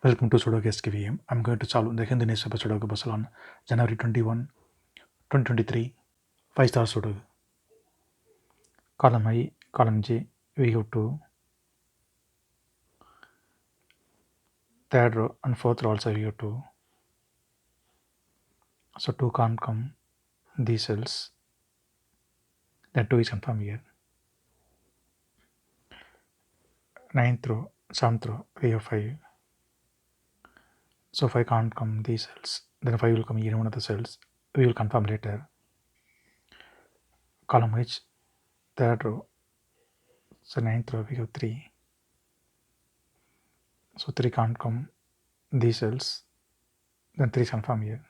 Welcome to Sudoku SkVm. I'm going to solve the Hindi newspaper Sudoku puzzle on January 21, 2023. 5-star Sudoku. Column I, column J, we have to third row and fourth row also we have to. So 2 can't come these cells. Then 2 is confirmed here. 9th row, 7th row, we have 5. So 5 can't come these cells. Then 5 will come here in one of the cells. We will confirm later. Column H, third row. So 9th row we have 3. So 3 can't come these cells. Then 3 is confirmed here.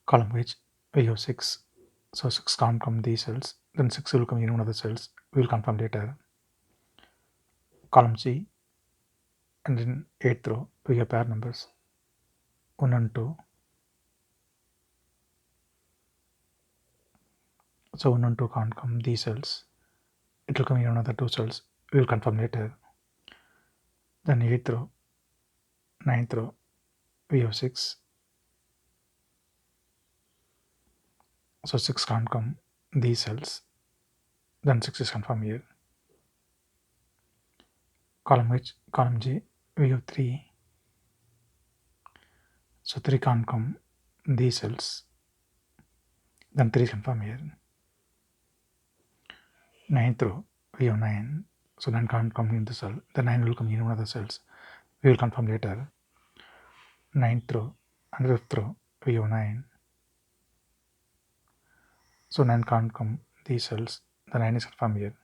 Column H, we have 6. So 6 can't come these cells. Then 6 will come in one of the cells. We will confirm later. Column C, and in 8th row, we have pair numbers 1 and 2. So 1 and 2 can't come these cells. It will come in another 2 cells. We will confirm later. Then 8th row, 9th row, we have 6. So 6 can't come these cells. Then 6 is confirmed here. Column H, column J, we have 3. So 3 can't come these cells. Then 3 is confirmed here. 9th row, we have 9. So 9 can't come in the cell. The 9 will come in one of the cells. We will confirm later. 9th row and 5th row, we have 9. So 9 can't come these cells. The 9 is confirmed here.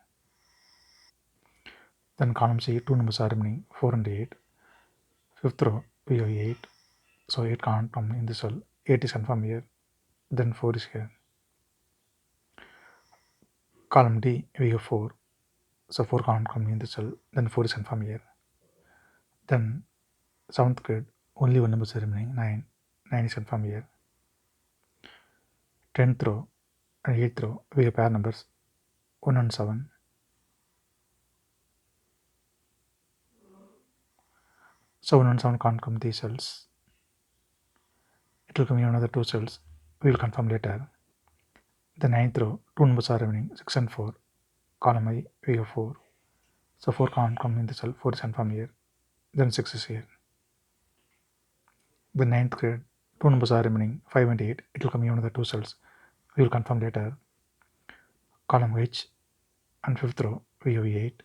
Then column C, 2 numbers are remaining 4 and 8. 5th row, we have 8. So 8 can't come in the cell. 8 is confirmed here. Then 4 is here. Column D, we have 4. So 4 can't come in the cell. Then 4 is confirmed here. Then 7th grade, only one number is remaining 9. 9 is confirmed here. 10th row and 8th row, we have pair numbers 1 and 7. So 1 and 7 can't come these cells. It will come in another 2 cells. We will confirm later. The 9th row, 2 numbers are remaining 6 and 4. Column I, we have 4. So 4 can't come in the cell. 4 is confirmed here. Then 6 is here. The 9th grade, 2 numbers are remaining 5 and 8. It will come in another 2 cells. We will confirm later. Column H and 5th row, we have 8.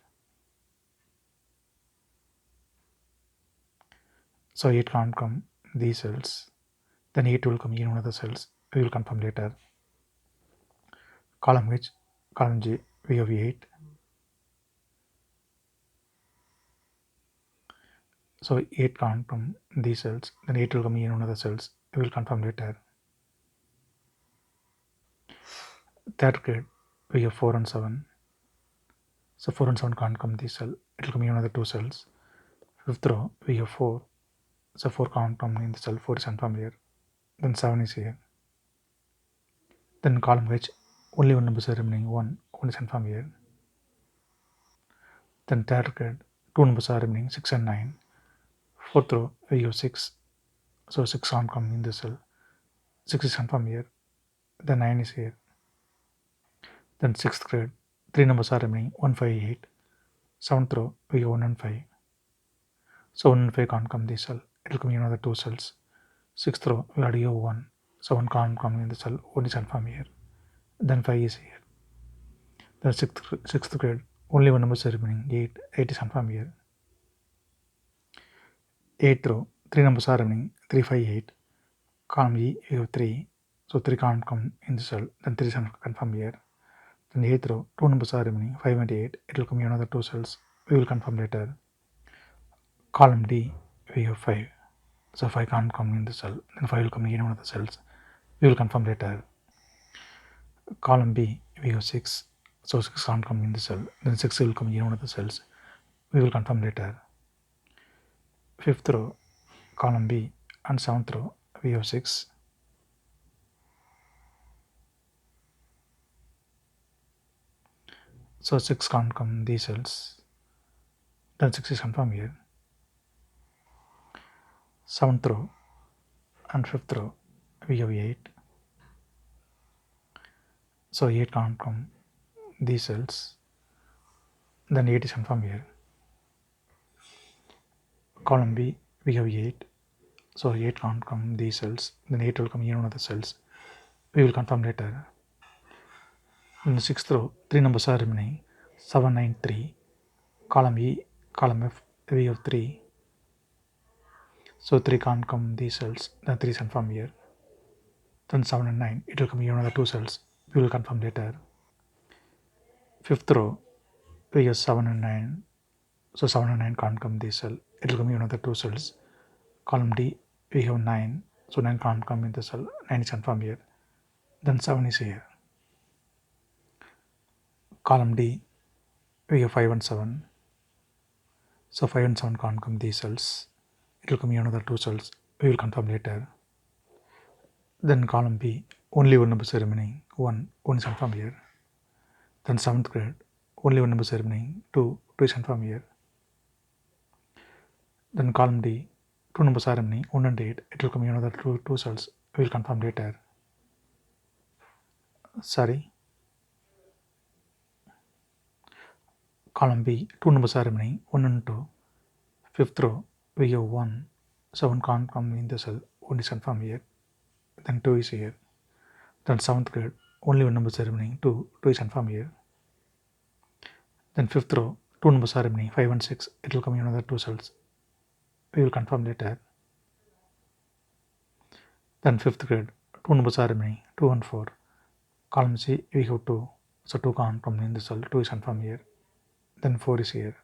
So 8 can't come these cells. Then 8 will come in one of the cells. We will confirm later. Column H, column J, we have 8. So 8 can't come these cells. Then 8 will come in one of the cells. We will confirm later. Third grade, we have 4 and 7. So 4 and 7 can't come this cell. It will come in another 2 cells. 5th row, we have 4. So 4 can't come in the cell. 4 is confirmed here. Then 7 is here. Then column H, only one number is remaining 1. 1 is confirmed here. Then third grade, 2 numbers are remaining 6 and 9. 4th row, we have 6. So 6 can't come in the cell. 6 is confirmed here. Then 9 is here. Then 6th grade, 3 numbers are remaining 1, 5, 8. 7th row, we have 1 and 5. So 1 and 5 can't come this cell. It will come in another 2 cells. 6th row, we already have 1. So 1 can't come in the cell. 1 is confirmed here. Then 5 is here. Then 6th grade, only one number is remaining 8. 8 is confirmed here. 8th row, 3 numbers are remaining 3, 5, 8. Column E, we have 3. So 3 can't come in the cell. Then 3 is confirmed here. Then 8th row, 2 numbers are remaining 5 and 8. It will come in another 2 cells. We will confirm later. Column D, we have 5. So 5 can't come in the cell. Then 5 will come in one of the cells. We will confirm later. Column B, we have 6. So 6 can't come in the cell. Then 6 will come in one of the cells. We will confirm later. 5th row, column B and 7th row, we have 6. So 6 can't come these cells. Then 6 is confirmed here. 7th row and 5th row we have 8. So 8 can't come these cells, then 8 is confirmed here. Column B we have 8, so 8 can't come these cells, then 8 will come in one of the cells. We will confirm later. In the 6th row, 3 numbers are remaining, 7, 9, 3. Column E, column F, we have 3. So 3 can't come these cells, then 3 is confirmed here. Then 7 and 9, it will come in another 2 cells. We will confirm later. 5th row, we have 7 and 9. So 7 and 9 can't come this cell. It will come in another 2 cells. Column D, we have 9. So 9 can't come in the cell. 9 is confirmed here. Then 7 is here. Column D, we have 5 and 7. So 5 and 7 can't come these cells. It will come in another 2 cells. We will confirm later. Then column B, only one number is remaining. 1 is confirmed here. Then 7th grade, only one number is remaining. 2 is confirmed here. Then column D, 2 numbers are remaining. 1 and 8, it will come in another 2 cells. We will confirm later. Sorry. Column B, 2 numbers are remaining. 1 and 2. 5th row, we have 1. So 1 can't come in the cell. 1 is confirmed here. Then 2 is here. Then 7th grade, only one number is remaining. 2 is confirmed here. Then 5th row, 2 numbers are remaining. 5 and 6, it will come in another 2 cells. We will confirm later. Then 5th grade, 2 numbers are remaining. 2 and 4. Column C, we have 2. So 2 can't come in the cell. 2 is confirmed here. Then 4 is here.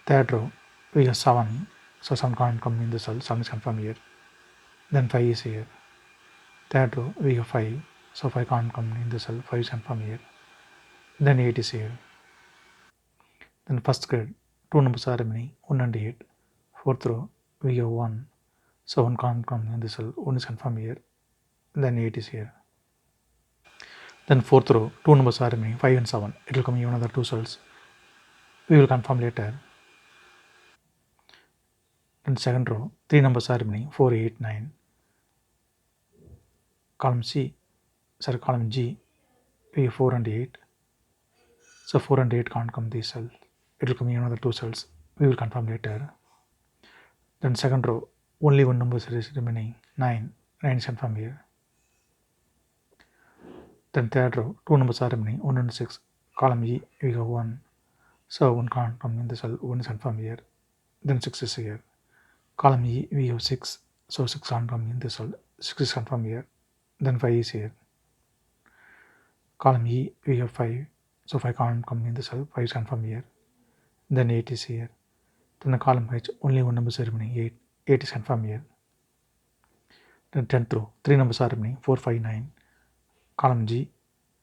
3rd row, we have 7. So 7 can't come in the cell. 7 is confirmed here. Then 5 is here. 3rd row, we have 5. So 5 can't come in the cell. 5 is confirmed here. Then 8 is here. Then 1st grade, 2 numbers are remaining. 1 and 8. 4th row, we have 1. So 1 can't come in the cell. 1 is confirmed here. Then 8 is here. Then 4th row, 2 numbers are remaining. 5 and 7. It will come in another 2 cells. We will confirm later. Then 2nd row, 3 numbers are remaining. 4, 8, 9. Column G, we have 4 and 8. So 4 and 8 can't come these cells. It will come in another 2 cells. We will confirm later. Then 2nd row, only one number is remaining. 9. 9 is confirmed here. Then 3rd row, 2 numbers are remaining. 1 and 6. Column E, we have 1. So 1 can't come in the cell. 1 is confirmed here. Then 6 is here. Column E, we have 6. So 6 can't come in the cell. 6 is confirmed here. Then 5 is here. Column E, we have 5. So 5 can't come in the cell. 5 is confirmed here. Then 8 is here. Then the column H, only one number is remaining. 8. 8 is confirmed here. Then 10th row, 3 numbers are remaining. 4, 5, 9. Column G,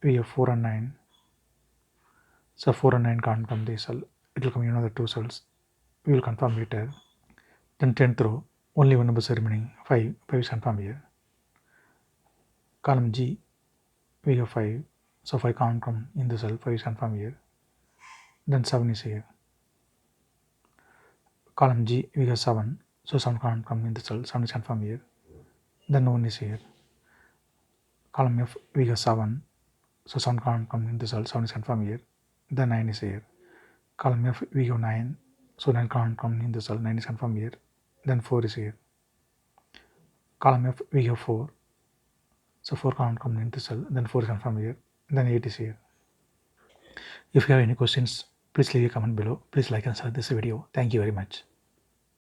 we have 4 and 9. So 4 and 9 can't come this cell. It will come in another 2 cells. We will confirm later. Then 10th row, only one number is remaining. 5. 5 is confirmed here. Column G, we have 5. So 5 can't come in the cell. 5 is confirmed here. Then 7 is here. Column G, we have 7. So 7 can't come in the cell. 7 is confirmed here. Then 1 is here. Column F, we have 7. So 7 can't come in the cell. 7 is confirmed here. Then 9 is here. Column F, we have 9. So 9 can't come in the cell. 9 is confirmed here. Then 4 is here. Column F, we have 4. So 4 can't come in the cell. Then 4 is confirmed here. Then 8 is here. If you have any questions, please leave a comment below. Please like and share this video. Thank you very much.